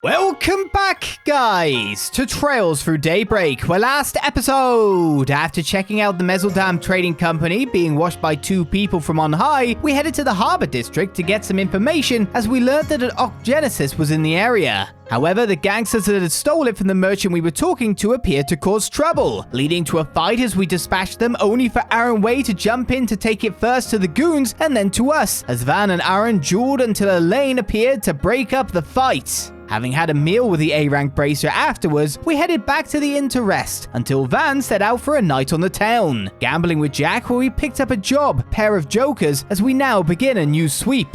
Welcome back, guys, to Trails Through Daybreak, where last episode, after checking out the Mezzaldam Trading Company being washed by two people from on high, we headed to the Harbor District to get some information as we learned that an Oct-Geneses was in the area. However, the gangsters that had stolen it from the merchant we were talking to appeared to cause trouble, leading to a fight as we dispatched them, only for Aaron Wei to jump in to take it first to the goons and then to us, as Van and Aaron dueled until Elaine appeared to break up the fight. Having had a meal with the A-rank bracer afterwards, we headed back to the inn to rest, until Van set out for a night on the town, gambling with Jack where we picked up a job, pair of jokers, as we now begin a new sweep.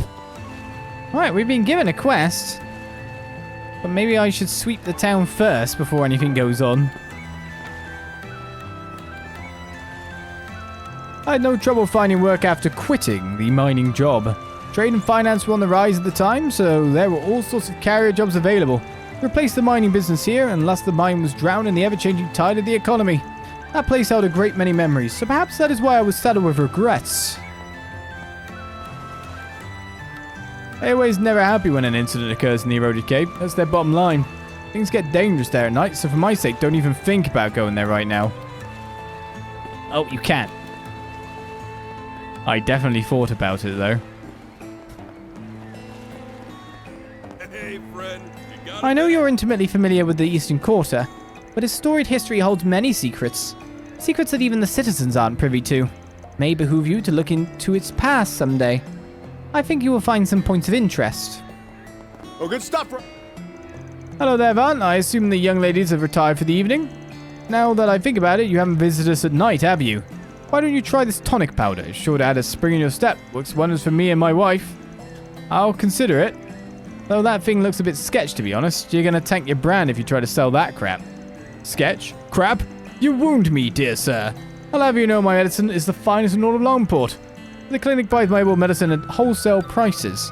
Alright, we've been given a quest, but maybe I should sweep the town first before anything goes on. I had no trouble finding work after quitting the mining job. Trade and finance were on the rise at the time, so there were all sorts of carrier jobs available. Replaced the mining business here, and thus the mine was drowned in the ever-changing tide of the economy. That place held a great many memories, so perhaps that is why I was saddled with regrets. Airway's never happy when an incident occurs in the eroded cape. That's their bottom line. Things get dangerous there at night, so for my sake, don't even think about going there right now. Oh, you can't. I definitely thought about it, though. I know you're intimately familiar with the Eastern Quarter, but its storied history holds many secrets. Secrets that even the citizens aren't privy to. May behoove you to look into its past someday. I think you will find some points of interest. Oh, good stuff. Hello there, Van. I assume the young ladies have retired for the evening? Now that I think about it, you haven't visited us at night, have you? Why don't you try this tonic powder? It's sure to add a spring in your step. Works wonders for me and my wife. I'll consider it. Though that thing looks a bit sketch, to be honest. You're gonna tank your brand if you try to sell that crap. Sketch? Crap? You wound me, dear sir. I'll have you know my medicine is the finest in all of Langport. The clinic buys my herbal medicine at wholesale prices.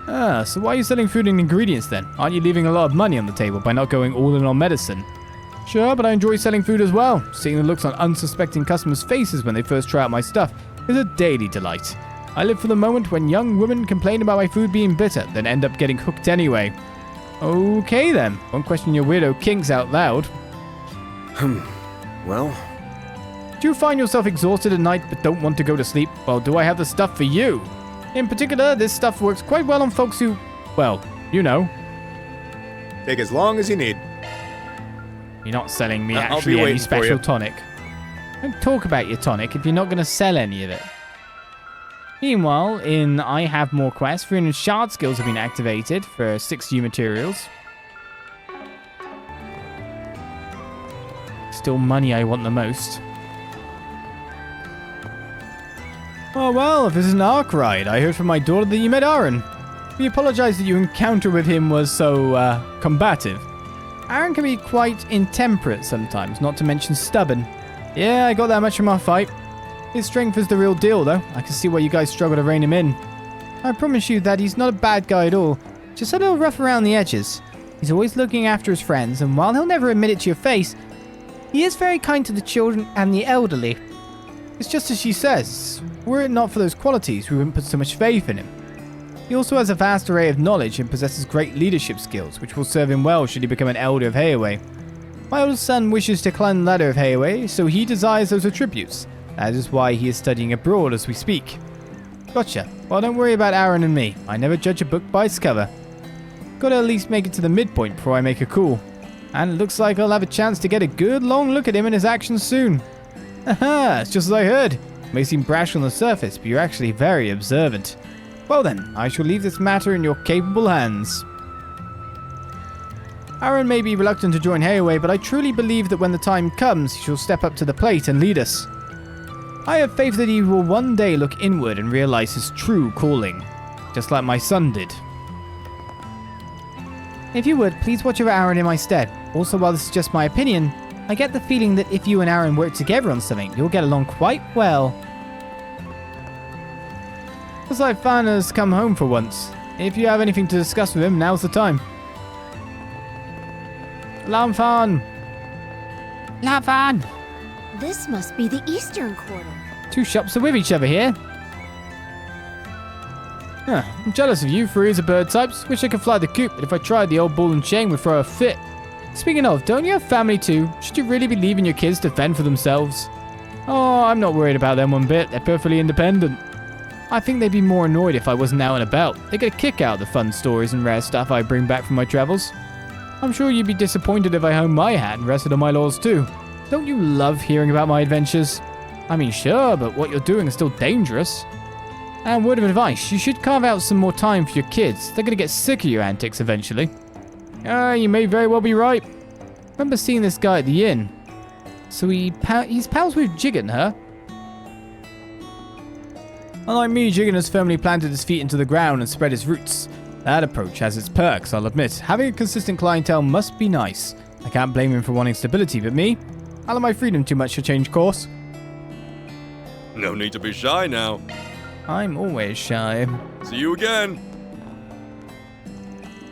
Ah, so why are you selling food and ingredients then? Aren't you leaving a lot of money on the table by not going all in on medicine? Sure, but I enjoy selling food as well. Seeing the looks on unsuspecting customers' faces when they first try out my stuff is a daily delight. I live for the moment when young women complain about my food being bitter, then end up getting hooked anyway. Okay then, won't question your weirdo kinks out loud. Well... Do you find yourself exhausted at night but don't want to go to sleep? Well, do I have the stuff for you? In particular, this stuff works quite well on folks who... well, you know. Take as long as you need. You're not selling me I'll actually be any waiting for special you. tonic. Don't talk about your tonic if you're not going to sell any of it. Meanwhile, in I Have More quests, 300 shard skills have been activated for 6 new materials. Still money I want the most. Oh well, if this is an Arkride, I heard from my daughter that you met Aaron. We apologize that your encounter with him was so, combative. Aaron can be quite intemperate sometimes, not to mention stubborn. Yeah, I got that much from our fight. His strength is the real deal, though. I can see why you guys struggle to rein him in. I promise you that he's not a bad guy at all. Just a little rough around the edges. He's always looking after his friends, and while he'll never admit it to your face, he is very kind to the children and the elderly. It's just as she says. Were it not for those qualities, we wouldn't put so much faith in him. He also has a vast array of knowledge and possesses great leadership skills, which will serve him well should he become an elder of Hayaway. My oldest son wishes to climb the ladder of Hayaway, so he desires those attributes. That is why he is studying abroad as we speak. Gotcha. Well, don't worry about Aaron and me. I never judge a book by its cover. Gotta at least make it to the midpoint before I make a call. And it looks like I'll have a chance to get a good long look at him and his actions soon. Haha, it's just as I heard. You may seem brash on the surface, but you're actually very observant. Well then, I shall leave this matter in your capable hands. Aaron may be reluctant to join Hayaway, but I truly believe that when the time comes, he shall step up to the plate and lead us. I have faith that he will one day look inward and realize his true calling, just like my son did. If you would, please watch over Aaron in my stead. Also, while this is just my opinion, I get the feeling that if you and Aaron work together on something, you'll get along quite well. Looks like Fan has come home for once. If you have anything to discuss with him, now's the time. Lamfan! Lamfan! This must be the Eastern Quarter. Two shops are with each other here. Huh, I'm jealous of you, three as a bird types. Wish I could fly the coop, but if I tried, the old ball and chain would throw a fit. Speaking of, don't you have family too? Should you really be leaving your kids to fend for themselves? Oh, I'm not worried about them one bit. They're perfectly independent. I think they'd be more annoyed if I wasn't out and about. They get a kick out of the fun stories and rare stuff I bring back from my travels. I'm sure you'd be disappointed if I hung my hat and rested on my laurels too. Don't you love hearing about my adventures? I mean, sure, but what you're doing is still dangerous. And word of advice, you should carve out some more time for your kids. They're gonna get sick of your antics eventually. You may very well be right. Remember seeing this guy at the inn. So he's pals with Jiggin, huh? Unlike me, Jiggin has firmly planted his feet into the ground and spread his roots. That approach has its perks, I'll admit. Having a consistent clientele must be nice. I can't blame him for wanting stability, but me? I love my freedom too much to change course. No need to be shy now. I'm always shy. See you again.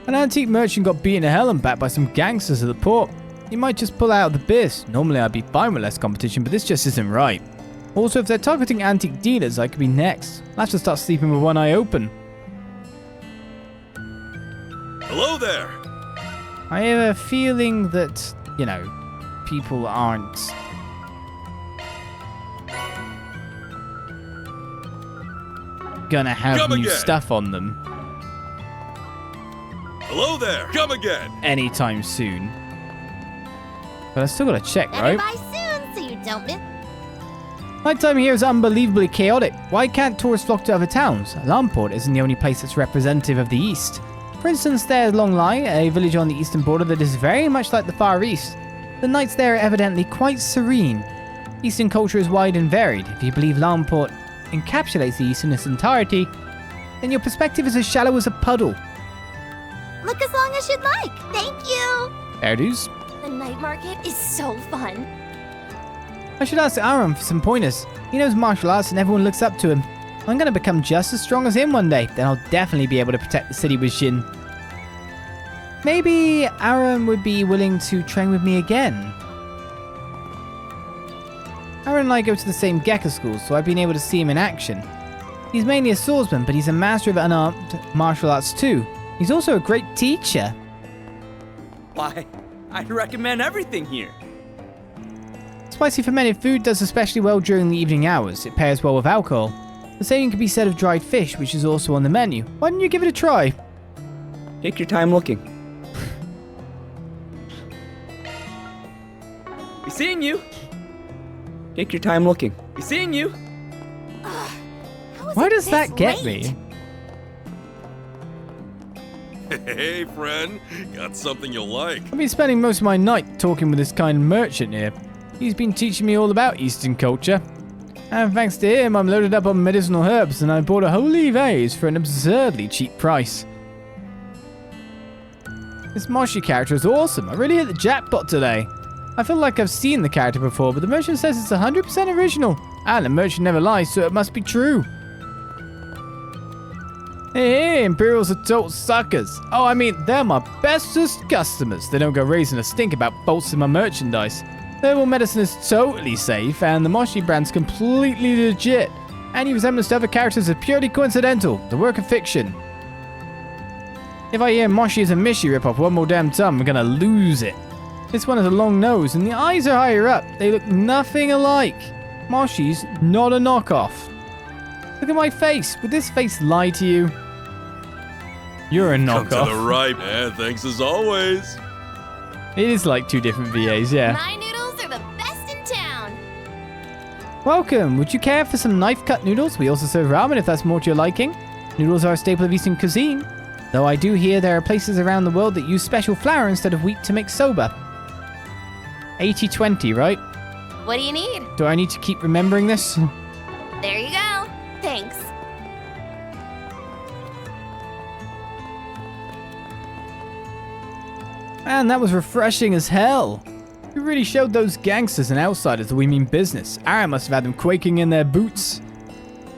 An antique merchant got beaten to hell and backed by some gangsters at the port. He might just pull out of the biz. Normally I'd be fine with less competition, but this just isn't right. Also, if they're targeting antique dealers, I could be next. I'll have to start sleeping with one eye open. Hello there. I have a feeling that, people aren't... gonna have new stuff on them. Hello there. Come again. Anytime soon. But I still gotta check, Better right? buy soon so you don't miss. Nighttime here is unbelievably chaotic. Why can't tourists flock to other towns? Langport isn't the only place that's representative of the East. For instance, there's Longlai, a village on the eastern border that is very much like the Far East. The nights there are evidently quite serene. Eastern culture is wide and varied. If you believe Langport encapsulates the East in its entirety, then your perspective is as shallow as a puddle. Look as long as you'd like. Thank you. Fair dues. The night market is so fun. I should ask Aaron for some pointers. He knows martial arts and everyone looks up to him. I'm gonna become just as strong as him one day, then I'll definitely be able to protect the city with Jin. Maybe Aaron would be willing to train with me again. Aaron and I go to the same Gecko school, so I've been able to see him in action. He's mainly a swordsman, but he's a master of unarmed martial arts too. He's also a great teacher. Why, I'd recommend everything here. Spicy fermented food does especially well during the evening hours. It pairs well with alcohol. The same can be said of dried fish, which is also on the menu. Why don't you give it a try? Take your time looking. Be seeing you. Take your time looking. Be seeing you. Why does that get me? Hey, friend. Got something you'll like. I've been spending most of my night talking with this kind merchant here. He's been teaching me all about Eastern culture. And thanks to him, I'm loaded up on medicinal herbs, and I bought a holy vase for an absurdly cheap price. This Moshi character is awesome. I really hit the jackpot today. I feel like I've seen the character before, but the merchant says it's 100% original. And the merchant never lies, so it must be true. Hey, Imperials are total suckers. Oh, I mean, they're my bestest customers. They don't go raising a stink about faults in my merchandise. Herbal medicine is totally safe, and the Moshi brand's completely legit. Any resemblance to other characters is purely coincidental, the work of fiction. If I hear Moshi is a Mishi ripoff one more damn time, I'm gonna lose it. This one has a long nose, and the eyes are higher up. They look nothing alike. Moshi's not a knockoff. Look at my face. Would this face lie to you? You're a knockoff. Come to the right. Yeah, thanks as always. It is like two different VAs, yeah. My noodles are the best in town. Welcome. Would you care for some knife-cut noodles? We also serve ramen if that's more to your liking. Noodles are a staple of Eastern cuisine, though I do hear there are places around the world that use special flour instead of wheat to make soba. 80-20, right? What do you need? Do I need to keep remembering this? There you go. Thanks. Man, that was refreshing as hell. We really showed those gangsters and outsiders that we mean business. Aaron must have had them quaking in their boots.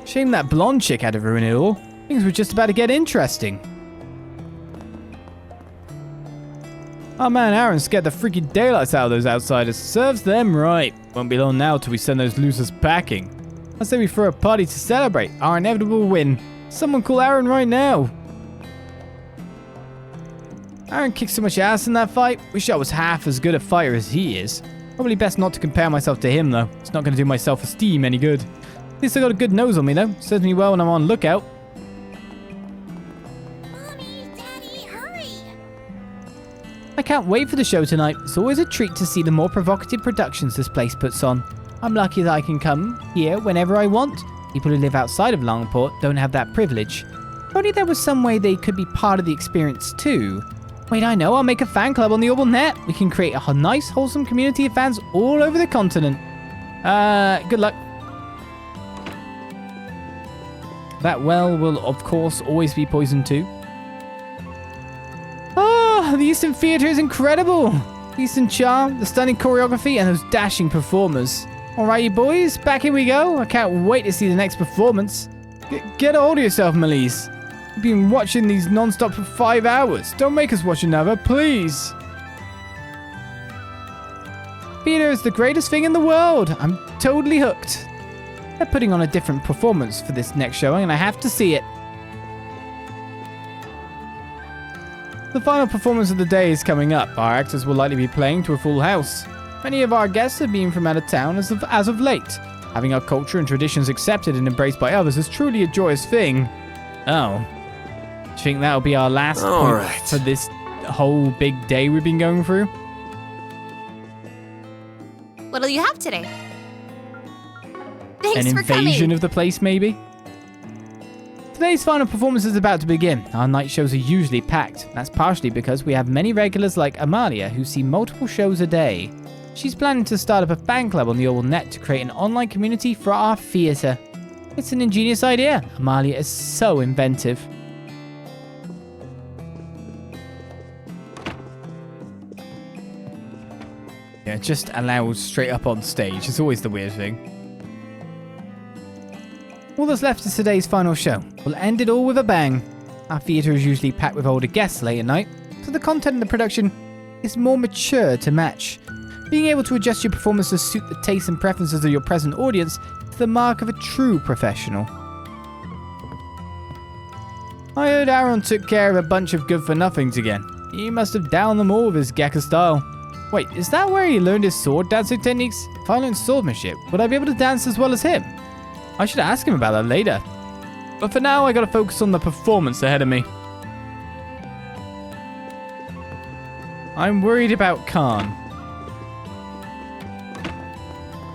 Shame that blonde chick had to ruin it all. Things were just about to get interesting. Oh man, Aaron scared the freaking daylights out of those outsiders. Serves them right. Won't be long now till we send those losers packing. I say we throw a party to celebrate our inevitable win. Someone call Aaron right now. Aaron kicked so much ass in that fight. Wish I was half as good a fighter as he is. Probably best not to compare myself to him, though. It's not going to do my self-esteem any good. At least I got a good nose on me, though. Serves me well when I'm on lookout. Mommy, Daddy, hurry! I can't wait for the show tonight. It's always a treat to see the more provocative productions this place puts on. I'm lucky that I can come here whenever I want. People who live outside of Langport don't have that privilege. If only there was some way they could be part of the experience too. Wait, I know. I'll make a fan club on the Orbital Net. We can create a nice, wholesome community of fans all over the continent. Good luck. That well will, of course, always be poisoned too. Oh, the Eastern Theatre is incredible. The Eastern charm, the stunning choreography, and those dashing performers. Alrighty, boys, back here we go. I can't wait to see the next performance. Get a hold of yourself, Melise. We've been watching these non-stop for 5 hours. Don't make us watch another, please. Theatre is the greatest thing in the world. I'm totally hooked. They're putting on a different performance for this next showing, and I have to see it. The final performance of the day is coming up. Our actors will likely be playing to a full house. Many of our guests have been from out of town as of late. Having our culture and traditions accepted and embraced by others is truly a joyous thing. Oh. Do you think that'll be our last point for this whole big day we've been going through? What'll you have today? An Thanks for invasion coming. of the place, maybe? Today's final performance is about to begin. Our night shows are usually packed. That's partially because we have many regulars like Amalia who see multiple shows a day. She's planning to start up a fan club on the Orbital Net to create an online community for our theatre. It's an ingenious idea. Amalia is so inventive. Yeah, just allowed straight up on stage. It's always the weird thing. All that's left is today's final show. We'll end it all with a bang. Our theatre is usually packed with older guests late at night, so the content of the production is more mature to match. Being able to adjust your performance to suit the tastes and preferences of your present audience is the mark of a true professional. I heard Aaron took care of a bunch of good-for-nothings again. He must have downed them all with his Gekka style. Wait, is that where he learned his sword dancing techniques? If I learned swordsmanship, would I be able to dance as well as him? I should ask him about that later. But for now, I gotta focus on the performance ahead of me. I'm worried about Khan.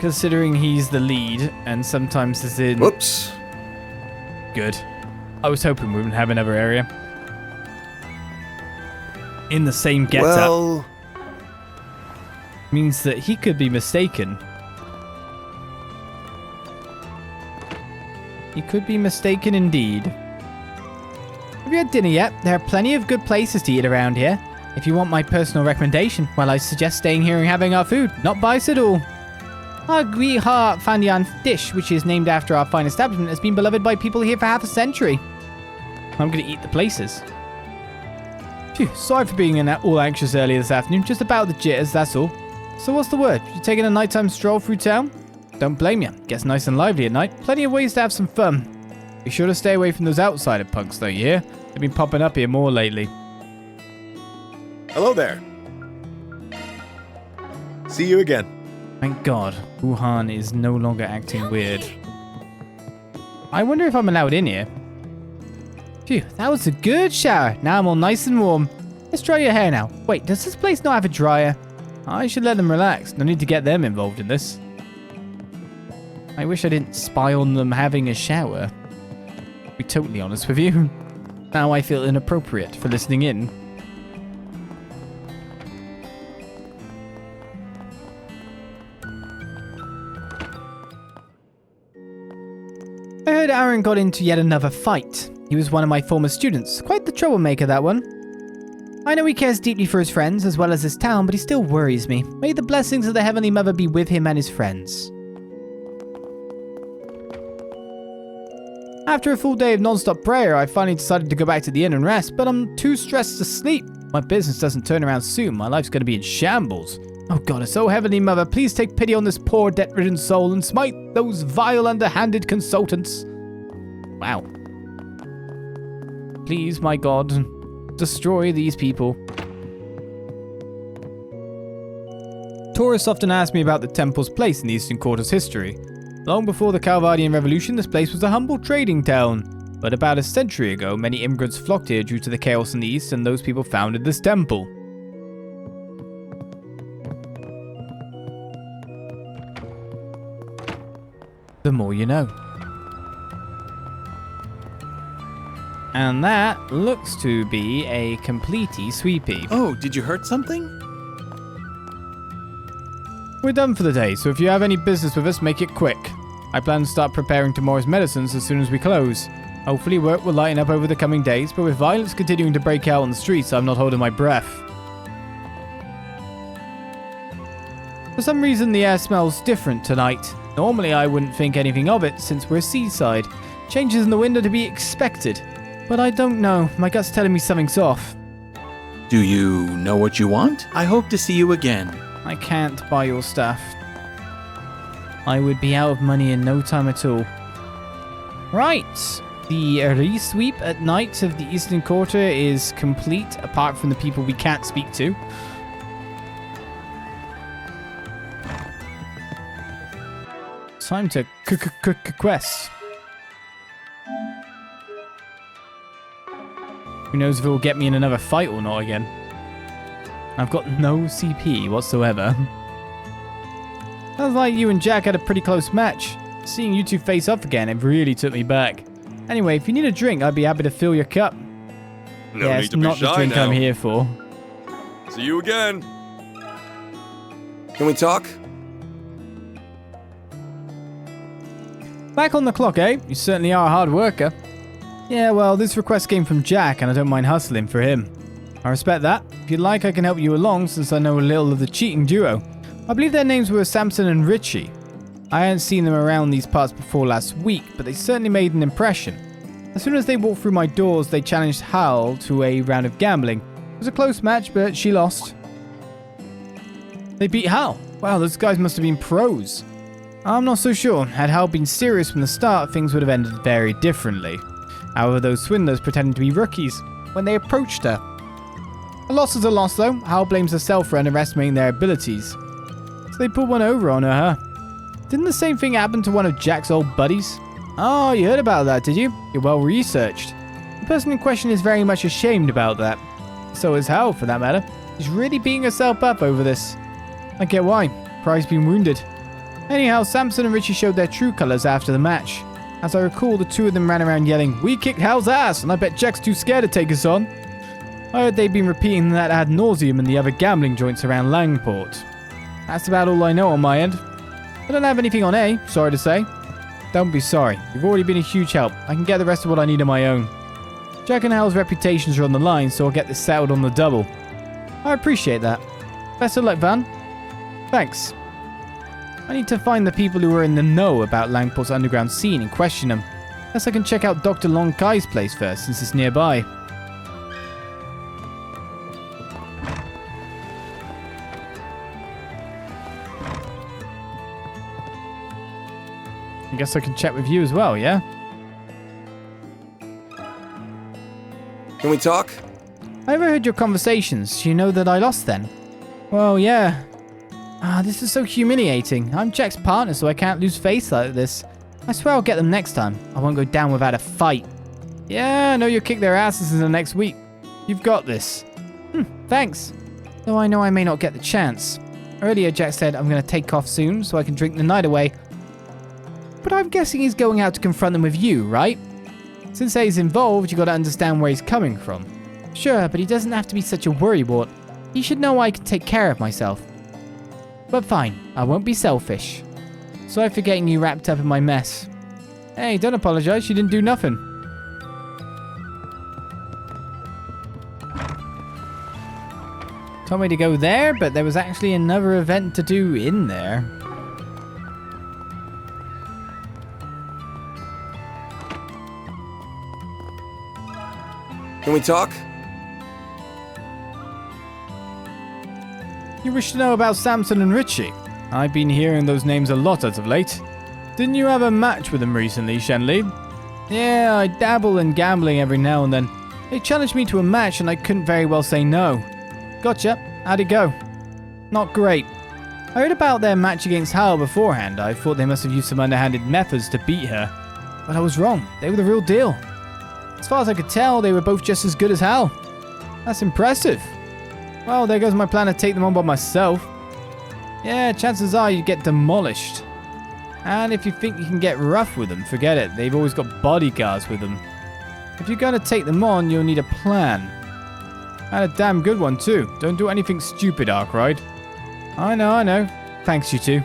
Considering he's the lead, and sometimes is in... Whoops. Good. I was hoping we wouldn't have another area. In the same get-up. Well... means that he could be mistaken. He could be mistaken indeed. Have you had dinner yet? There are plenty of good places to eat around here. If you want my personal recommendation, well, I suggest staying here and having our food, not biased at all. Our Gui Ha Fanyan dish, which is named after our fine establishment, has been beloved by people here for half a century. I'm going to eat the places. Phew, sorry for being all anxious earlier this afternoon, just about the jitters, that's all. So what's the word? You taking a nighttime stroll through town? Don't blame you. Gets nice and lively at night. Plenty of ways to have some fun. Be sure to stay away from those outsider punks though, you hear? They've been popping up here more lately. Hello there. See you again. Thank God, Wuhan is no longer acting weird. I wonder if I'm allowed in here. Phew, that was a good shower. Now I'm all nice and warm. Let's dry your hair now. Wait, does this place not have a dryer? I should let them relax. No need to get them involved in this. I wish I didn't spy on them having a shower. To be totally honest with you. Now I feel inappropriate for listening in. I heard Aaron got into yet another fight. He was one of my former students. Quite the troublemaker, that one. I know he cares deeply for his friends as well as his town, but he still worries me. May the blessings of the Heavenly Mother be with him and his friends. After a full day of non-stop prayer, I finally decided to go back to the inn and rest, but I'm too stressed to sleep. My business doesn't turn around soon, my life's going to be in shambles. Oh goddess, oh Heavenly Mother, please take pity on this poor debt-ridden soul and smite those vile underhanded consultants. Wow. Please, my god, destroy these people. Tourists often ask me about the temple's place in the Eastern Quarter's history. Long before the Calvardian Revolution, this place was a humble trading town. But about a century ago, many immigrants flocked here due to the chaos in the East, and those people founded this temple. The more you know. And that looks to be a completey sweepy. Oh, did you hurt something? We're done for the day, so if you have any business with us, make it quick. I plan to start preparing tomorrow's medicines as soon as we close. Hopefully work will lighten up over the coming days, but with violence continuing to break out on the streets, I'm not holding my breath. For some reason, the air smells different tonight. Normally, I wouldn't think anything of it, since we're seaside. Changes in the wind are to be expected. But I don't know. My gut's telling me something's off. Do you know what you want? I hope to see you again. I can't buy your stuff. I would be out of money in no time at all. Right. The re-sweep at night of the Eastern Quarter is complete, apart from the people we can't speak to. Time to quest. Who knows if it will get me in another fight or not again. I've got no CP whatsoever. Sounds like you and Jack had a pretty close match. Seeing you two face off again, it really took me back. Anyway, if you need a drink, I'd be happy to fill your cup. No Yeah, need it's to be not the shy drink now. I'm here for. See you again. Can we talk? Back on the clock, eh? You certainly are a hard worker. Yeah, well, this request came from Jack, and I don't mind hustling for him. I respect that. If you'd like, I can help you along, since I know a little of the cheating duo. I believe their names were Samson and Richie. I hadn't seen them around these parts before last week, but they certainly made an impression. As soon as they walked through my doors, they challenged Hal to a round of gambling. It was a close match, but she lost. They beat Hal. Wow, those guys must have been pros. I'm not so sure. Had Hal been serious from the start, things would have ended very differently. However, those swindlers pretended to be rookies when they approached her. A loss is a loss, though. Hal blames herself for underestimating their abilities. So they put one over on her. Didn't the same thing happen to one of Jack's old buddies? Oh, you heard about that, did you? You're well researched. The person in question is very much ashamed about that. So is Hal, for that matter. She's really beating herself up over this. I get why. Pride's been wounded. Anyhow, Samson and Richie showed their true colors after the match. As I recall, the two of them ran around yelling, "We kicked Hal's ass, and I bet Jack's too scared to take us on." I heard they'd been repeating that ad nauseum in the other gambling joints around Langport. That's about all I know on my end. I don't have anything on A, sorry to say. Don't be sorry, you've already been a huge help. I can get the rest of what I need on my own. Jack and Hal's reputations are on the line, so I'll get this settled on the double. I appreciate that. Best of luck, Van. Thanks. I need to find the people who are in the know about Langport's underground scene and question them. Guess I can check out Dr. Long Kai's place first, since it's nearby. I guess I can chat with you as well, yeah? Can we talk? I overheard your conversations. You know that I lost then? Well, yeah. This is so humiliating. I'm Jack's partner, so I can't lose face like this. I swear I'll get them next time. I won't go down without a fight. Yeah, I know you'll kick their asses in the next week. You've got this. Thanks. Though I know I may not get the chance. Earlier, Jack said I'm going to take off soon so I can drink the night away. But I'm guessing he's going out to confront them with you, right? Since he's involved, you got to understand where he's coming from. Sure, but he doesn't have to be such a worrywart. He should know I can take care of myself. But fine, I won't be selfish. Sorry for getting you wrapped up in my mess. Hey, don't apologize, you didn't do nothing. Told me to go there, but there was actually another event to do in there. Can we talk? You wish to know about Samson and Richie? I've been hearing those names a lot as of late. Didn't you have a match with them recently, Shenli? Yeah, I dabble in gambling every now and then. They challenged me to a match and I couldn't very well say no. Gotcha. How'd it go? Not great. I heard about their match against Hal beforehand. I thought they must have used some underhanded methods to beat her. But I was wrong. They were the real deal. As far as I could tell, they were both just as good as Hal. That's impressive. Well, there goes my plan to take them on by myself. Yeah, chances are you get demolished. And if you think you can get rough with them, forget it. They've always got bodyguards with them. If you're going to take them on, you'll need a plan. And a damn good one, too. Don't do anything stupid, Arkride. I know. Thanks, you two.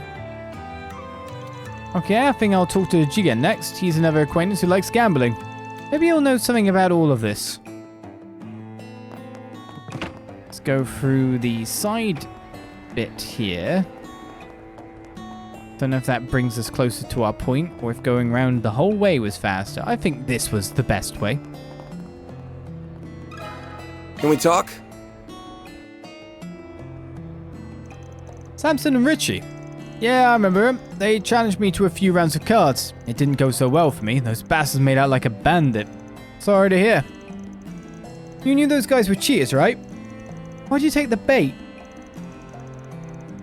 Okay, I think I'll talk to Jigen next. He's another acquaintance who likes gambling. Maybe he'll know something about all of this. Let's go through the side bit here. Don't know if that brings us closer to our point, or if going around the whole way was faster. I think this was the best way. Can we talk? Samson and Richie. Yeah, I remember him. They challenged me to a few rounds of cards. It didn't go so well for me. Those bastards made out like a bandit. Sorry to hear. You knew those guys were cheaters, right? Why'd you take the bait?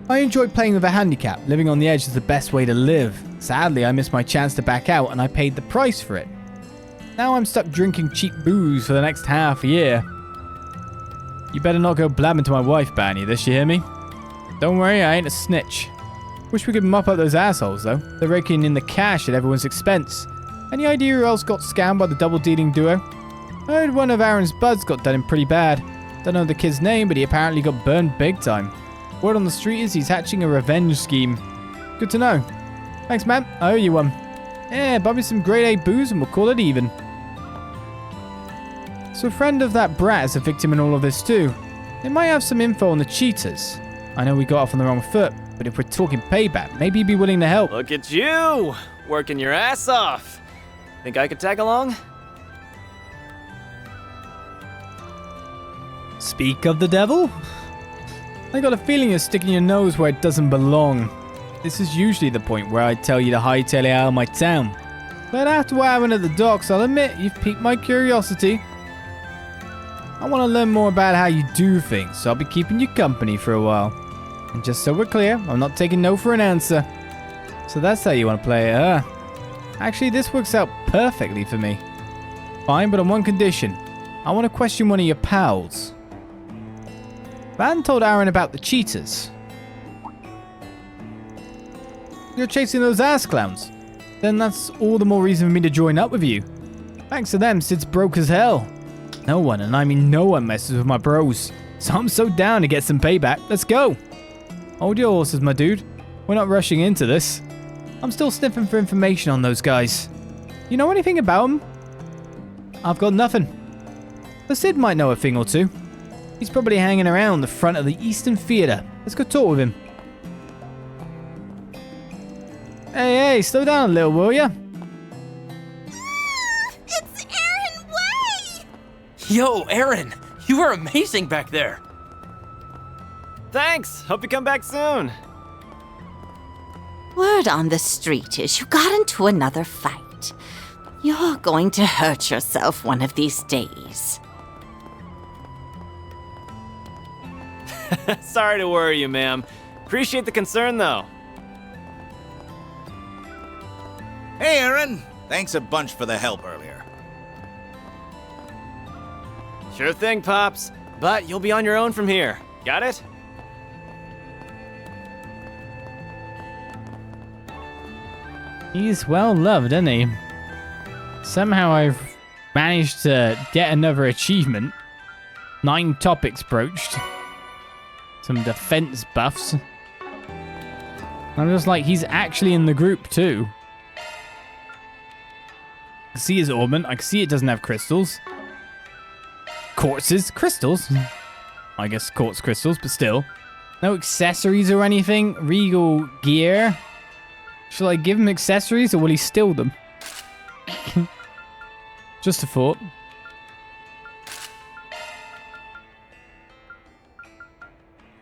I enjoyed playing with a handicap. Living on the edge is the best way to live. Sadly, I missed my chance to back out and I paid the price for it. Now I'm stuck drinking cheap booze for the next half a year. You better not go blabbing to my wife, Barney. This, you hear me? Don't worry, I ain't a snitch. Wish we could mop up those assholes, though. They're raking in the cash at everyone's expense. Any idea who else got scammed by the double-dealing duo? I heard one of Aaron's buds got done in pretty bad. Don't know the kid's name, but he apparently got burned big time. Word on the street is he's hatching a revenge scheme. Good to know. Thanks, man. I owe you one. Yeah, buy me some grade A booze and we'll call it even. So a friend of that brat is a victim in all of this too. They might have some info on the cheaters. I know we got off on the wrong foot, but if we're talking payback, maybe he'd be willing to help. Look at you! Working your ass off. Think I could tag along? Speak of the devil? I got a feeling you're sticking your nose where it doesn't belong. This is usually the point where I tell you to hightail it out of my town. But after what happened at the docks, I'll admit you've piqued my curiosity. I want to learn more about how you do things, so I'll be keeping you company for a while. And just so we're clear, I'm not taking no for an answer. So that's how you want to play it, huh? Actually, this works out perfectly for me. Fine, but on one condition. I want to question one of your pals. Van told Aaron about the cheaters. You're chasing those ass clowns. Then that's all the more reason for me to join up with you. Thanks to them, Sid's broke as hell. No one, and I mean no one, messes with my bros. So I'm so down to get some payback. Let's go. Hold your horses, my dude. We're not rushing into this. I'm still sniffing for information on those guys. You know anything about them? I've got nothing. But Sid might know a thing or two. He's probably hanging around the front of the Eastern Theater. Let's go talk with him. Hey, slow down a little, will ya? It's Aaron Wei! Yo, Aaron! You were amazing back there! Thanks! Hope you come back soon! Word on the street is you got into another fight. You're going to hurt yourself one of these days. Sorry to worry you, ma'am. Appreciate the concern, though. Hey, Aaron. Thanks a bunch for the help earlier. Sure thing, Pops. But you'll be on your own from here. Got it? He's well loved, isn't he? Somehow I've managed to get another achievement. 9 topics broached. Some defense buffs. I'm just like, he's actually in the group too. I can see his ornament. I can see it doesn't have crystals. Quartzes? Crystals? I guess quartz crystals, but still. No accessories or anything. Regal gear. Shall I give him accessories or will he steal them? Just a thought.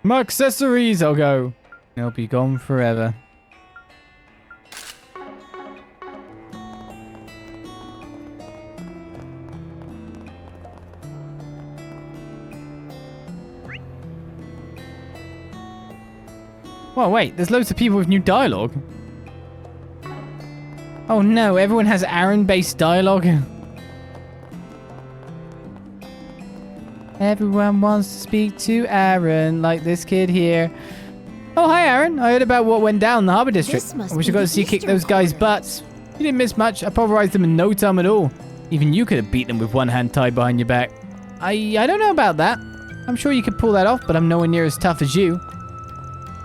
My accessories, I'll go. They'll be gone forever. Well, wait, there's loads of people with new dialogue. Oh no, everyone has Aaron-based dialogue. Everyone wants to speak to Aaron, like this kid here. Oh, hi Aaron. I heard about what went down in the Harbor District. I wish I got to see you kick those guys' butts. You didn't miss much. I pulverized them in no time at all. Even you could have beat them with one hand tied behind your back. I don't know about that. I'm sure you could pull that off, but I'm nowhere near as tough as you.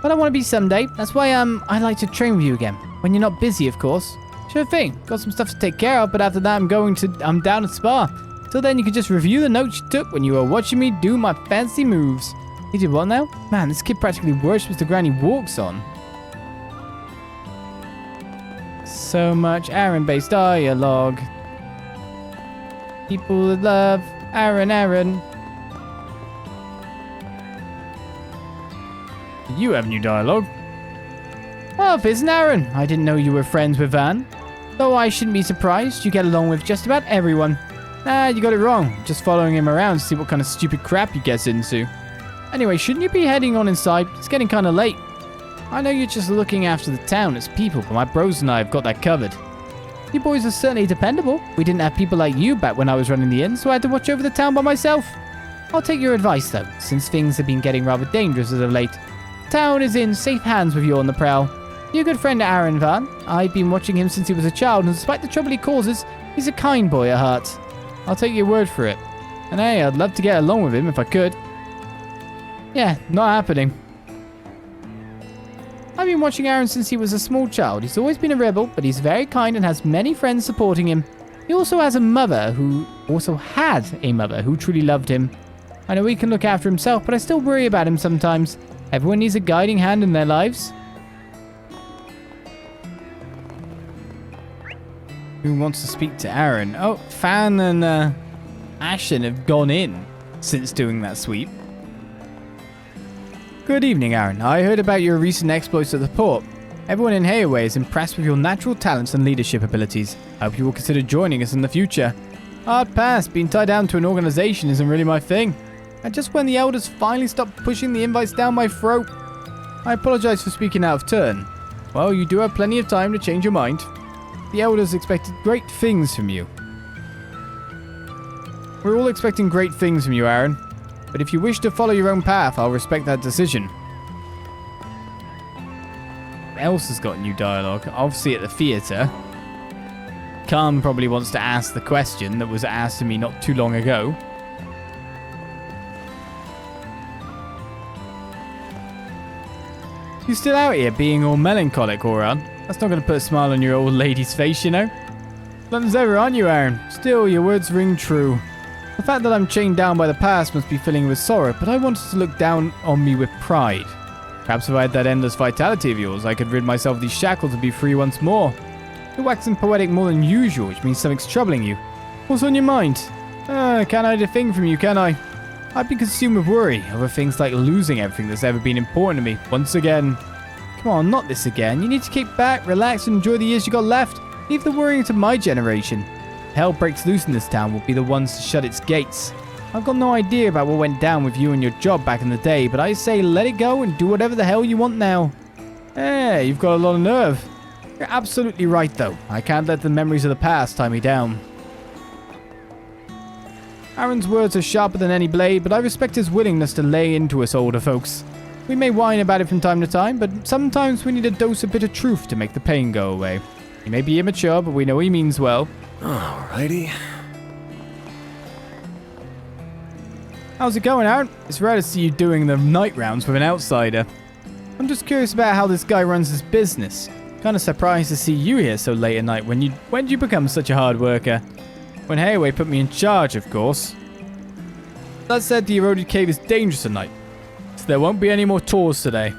But I want to be someday. That's why I like to train with you again. When you're not busy, of course. Sure thing. Got some stuff to take care of, but after that I'm down at Spa. Till then, you can just review the notes you took when you were watching me do my fancy moves. You did what now? Man, this kid practically worships the ground he walks on. So much Aaron-based dialogue. People that love Aaron. You have new dialogue. Oh, if it's an Aaron. I didn't know you were friends with Van. Though I shouldn't be surprised. You get along with just about everyone. Nah, you got it wrong. Just following him around to see what kind of stupid crap he gets into. Anyway, shouldn't you be heading on inside? It's getting kind of late. I know you're just looking after the town as people, but my bros and I have got that covered. You boys are certainly dependable. We didn't have people like you back when I was running the inn, so I had to watch over the town by myself. I'll take your advice, though, since things have been getting rather dangerous as of late. The town is in safe hands with you on the prowl. You're a good friend to Aaron Van. I've been watching him since he was a child, and despite the trouble he causes, he's a kind boy at heart. I'll take your word for it. And hey, I'd love to get along with him if I could. Yeah, not happening. I've been watching Aaron since he was a small child. He's always been a rebel, but he's very kind and has many friends supporting him. He also has a mother who truly loved him. I know he can look after himself, but I still worry about him sometimes. Everyone needs a guiding hand in their lives. Who wants to speak to Aaron? Oh, Fan and Ashen have gone in since doing that sweep. Good evening, Aaron. I heard about your recent exploits at the port. Everyone in Hayway is impressed with your natural talents and leadership abilities. I hope you will consider joining us in the future. Hard pass. Being tied down to an organization isn't really my thing. And just when the elders finally stopped pushing the invites down my throat. I apologize for speaking out of turn. Well, you do have plenty of time to change your mind. The elders expected great things from you. We're all expecting great things from you, Aaron. But if you wish to follow your own path, I'll respect that decision. Who else has got new dialogue? Obviously at the theatre. Khan probably wants to ask the question that was asked to me not too long ago. You still out here being all melancholic, Oran? That's not going to put a smile on your old lady's face, you know? Nothing's ever, aren't you, Aaron? Still, your words ring true. The fact that I'm chained down by the past must be filling with sorrow, but I wanted to look down on me with pride. Perhaps if I had that endless vitality of yours, I could rid myself of these shackles and be free once more. You're waxing poetic more than usual, which means something's troubling you. What's on your mind? Can't hide a thing from you, can I? I've been consumed with worry over things like losing everything that's ever been important to me, once again. Come on, not this again. You need to kick back, relax, and enjoy the years you got left. Leave the worrying to my generation. If hell breaks loose in this town, we'll be the ones to shut its gates. I've got no idea about what went down with you and your job back in the day, but I say let it go and do whatever the hell you want now. Hey, you've got a lot of nerve. You're absolutely right, though. I can't let the memories of the past tie me down. Aaron's words are sharper than any blade, but I respect his willingness to lay into us older folks. We may whine about it from time to time, but sometimes we need a dose of bitter truth to make the pain go away. He may be immature, but we know he means well. Alrighty. How's it going, Aaron? It's rare to see you doing the night rounds with an outsider. I'm just curious about how this guy runs his business. Kind of surprised to see you here so late at night. When did you become such a hard worker? When Hayway put me in charge, of course. That said, the eroded cave is dangerous at night, so there won't be any more tours today.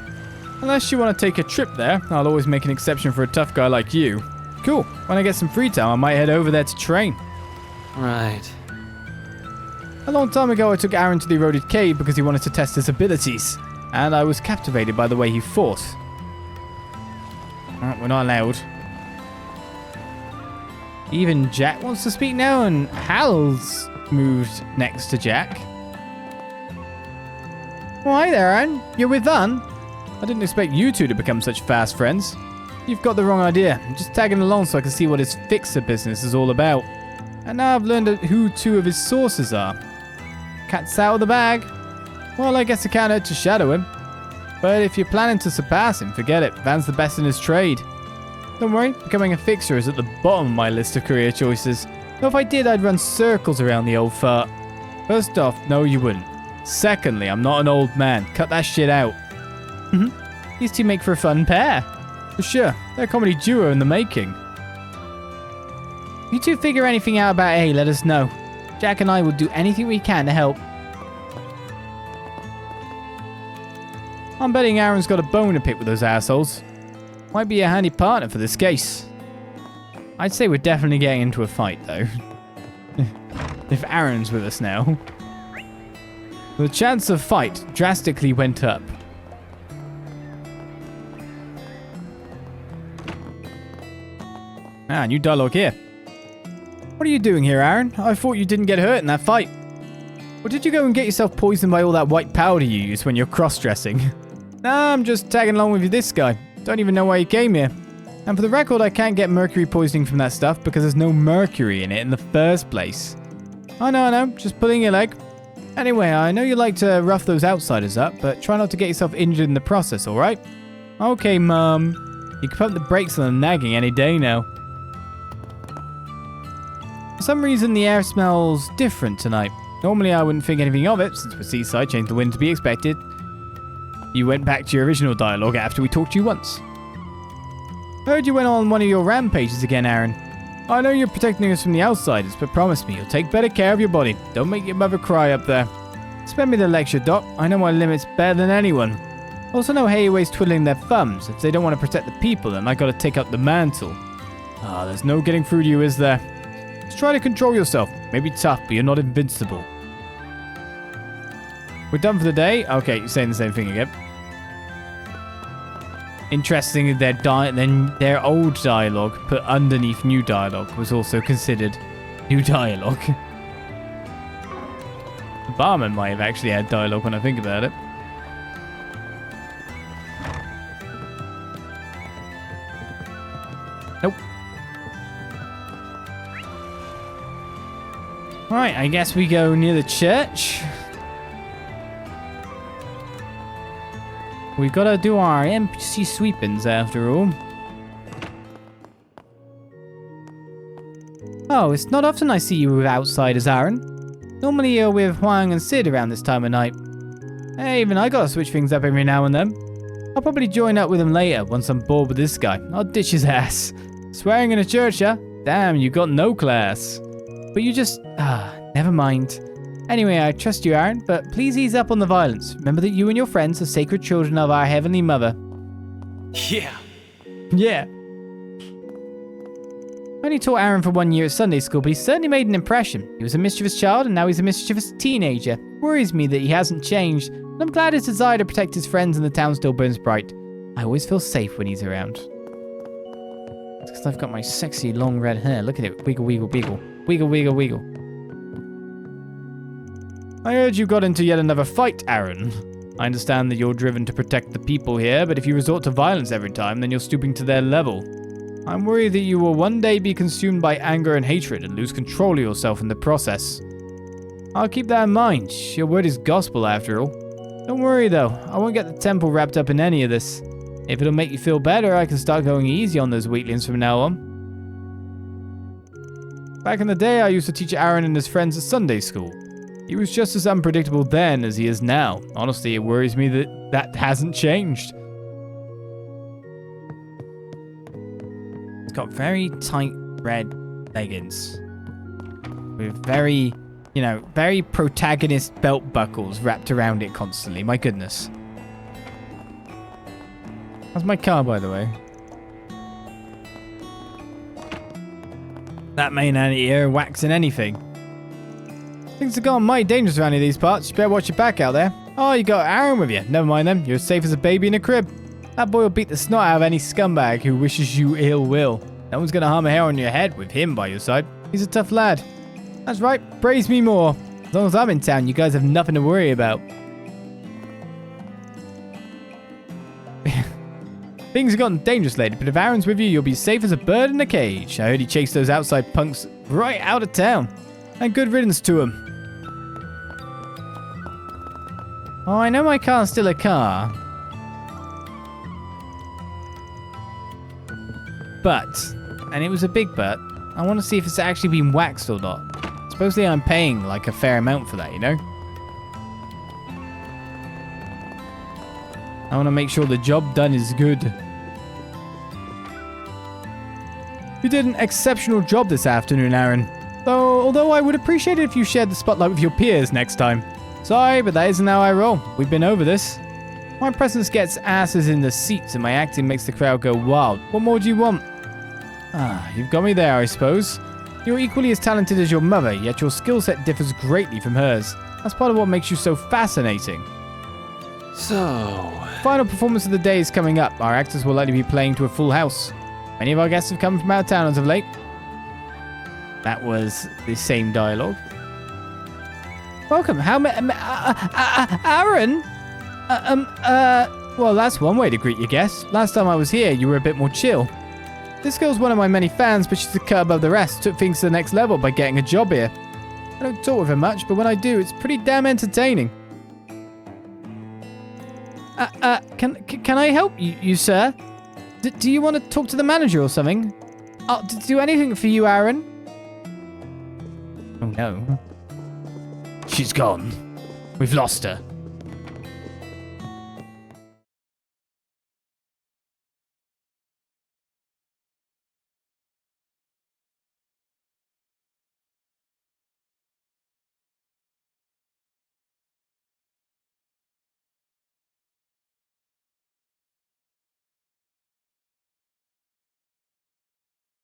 Unless you want to take a trip there, I'll always make an exception for a tough guy like you. Cool. When I get some free time, I might head over there to train. Right. A long time ago, I took Aaron to the eroded cave because he wanted to test his abilities, and I was captivated by the way he fought. We're not allowed. Even Jack wants to speak now, and Hal's moved next to Jack. Oh, hi there, Aaron. You're with Van? I didn't expect you two to become such fast friends. You've got the wrong idea. I'm just tagging along so I can see what his fixer business is all about. And now I've learned who two of his sources are. Cat's out of the bag. Well, I guess I can't hurt to shadow him. But if you're planning to surpass him, forget it. Van's the best in his trade. Don't worry, becoming a fixer is at the bottom of my list of career choices. Though if I did, I'd run circles around the old fart. First off, no you wouldn't. Secondly, I'm not an old man. Cut that shit out. These two make for a fun pair. For sure, they're a comedy duo in the making. If you two figure anything out about A, let us know. Jack and I will do anything we can to help. I'm betting Aaron's got a bone to pick with those assholes. Might be a handy partner for this case. I'd say we're definitely getting into a fight, though. If Aaron's with us now. The chance of fight drastically went up. Ah, new dialogue here. What are you doing here, Aaron? I thought you didn't get hurt in that fight. Or did you go and get yourself poisoned by all that white powder you use when you're cross-dressing? Nah, I'm just tagging along with this guy. Don't even know why he came here. And for the record, I can't get mercury poisoning from that stuff because there's no mercury in it in the first place. I know, just pulling your leg. Anyway, I know you like to rough those outsiders up, but try not to get yourself injured in the process, alright? Okay, Mum. You can pump the brakes on the nagging any day now. For some reason, the air smells different tonight. Normally, I wouldn't think anything of it, since we're seaside, change the wind to be expected. You went back to your original dialogue after we talked to you once. Heard you went on one of your rampages again, Aaron. I know you're protecting us from the outsiders, but promise me you'll take better care of your body. Don't make your mother cry up there. Spare me the lecture, Doc. I know my limits better than anyone. Also know Hayaway's twiddling their thumbs. If they don't want to protect the people, then I gotta take up the mantle. There's no getting through to you, is there? Just try to control yourself. Maybe tough, but you're not invincible. We're done for the day? Okay, you're saying the same thing again. Interesting, their old dialogue put underneath new dialogue was also considered new dialogue. The barman might have actually had dialogue when I think about it. Nope. Right, I guess we go near the church. We've got to do our empty sweepings after all. Oh, it's not often I see you with outsiders, Aaron. Normally you're with Huang and Sid around this time of night. Hey, even I gotta switch things up every now and then. I'll probably join up with him later once I'm bored with this guy. I'll ditch his ass. Swearing in a church, huh? Damn, you got no class. But you just... never mind. Anyway, I trust you, Aaron, but please ease up on the violence. Remember that you and your friends are sacred children of our Heavenly Mother. Yeah. Yeah. I only taught Aaron for 1 year at Sunday school, but he certainly made an impression. He was a mischievous child, and now he's a mischievous teenager. Worries me that he hasn't changed, and I'm glad his desire to protect his friends in the town still burns bright. I always feel safe when he's around. It's because I've got my sexy long red hair. Look at it. Wiggle, wiggle, wiggle. Wiggle, wiggle, wiggle. I heard you got into yet another fight, Aaron. I understand that you're driven to protect the people here, but if you resort to violence every time, then you're stooping to their level. I'm worried that you will one day be consumed by anger and hatred and lose control of yourself in the process. I'll keep that in mind. Your word is gospel, after all. Don't worry, though. I won't get the temple wrapped up in any of this. If it'll make you feel better, I can start going easy on those weaklings from now on. Back in the day, I used to teach Aaron and his friends at Sunday school. He was just as unpredictable then as he is now. Honestly, it worries me that that hasn't changed. He's got very tight red leggings. With very, very protagonist belt buckles wrapped around it constantly. My goodness. How's my car, by the way? That main anti-air waxing anything. Things have gone mighty dangerous around these parts. You better watch your back out there. Oh, you got Aaron with you. Never mind then. You're as safe as a baby in a crib. That boy will beat the snot out of any scumbag who wishes you ill will. No one's going to harm a hair on your head with him by your side. He's a tough lad. That's right. Praise me more. As long as I'm in town, you guys have nothing to worry about. Things have gotten dangerous lately, but if Aaron's with you, you'll be safe as a bird in a cage. I heard he chased those outside punks right out of town. And good riddance to him. Oh, I know my car's still a car. But, and it was a big but, I want to see if it's actually been waxed or not. Supposedly I'm paying like a fair amount for that, you know? I want to make sure the job done is good. You did an exceptional job this afternoon, Aaron. Although I would appreciate it if you shared the spotlight with your peers next time. Sorry, but that isn't how I roll. We've been over this. My presence gets asses in the seats and my acting makes the crowd go wild. What more do you want? You've got me there, I suppose. You're equally as talented as your mother, yet your skill set differs greatly from hers. That's part of what makes you so fascinating. So, Final performance of the day is coming up. Our actors will likely be playing to a full house. Many of our guests have come from out of town as of late. That was the same dialogue. Welcome. Aaron? Well, that's one way to greet your guests. Last time I was here, you were a bit more chill. This girl's one of my many fans, but she's a cut above the rest. Took things to the next level by getting a job here. I don't talk with her much, but when I do, it's pretty damn entertaining. Can I help you, sir? Do you want to talk to the manager or something? I'll do anything for you, Aaron. Oh no. She's gone. We've lost her.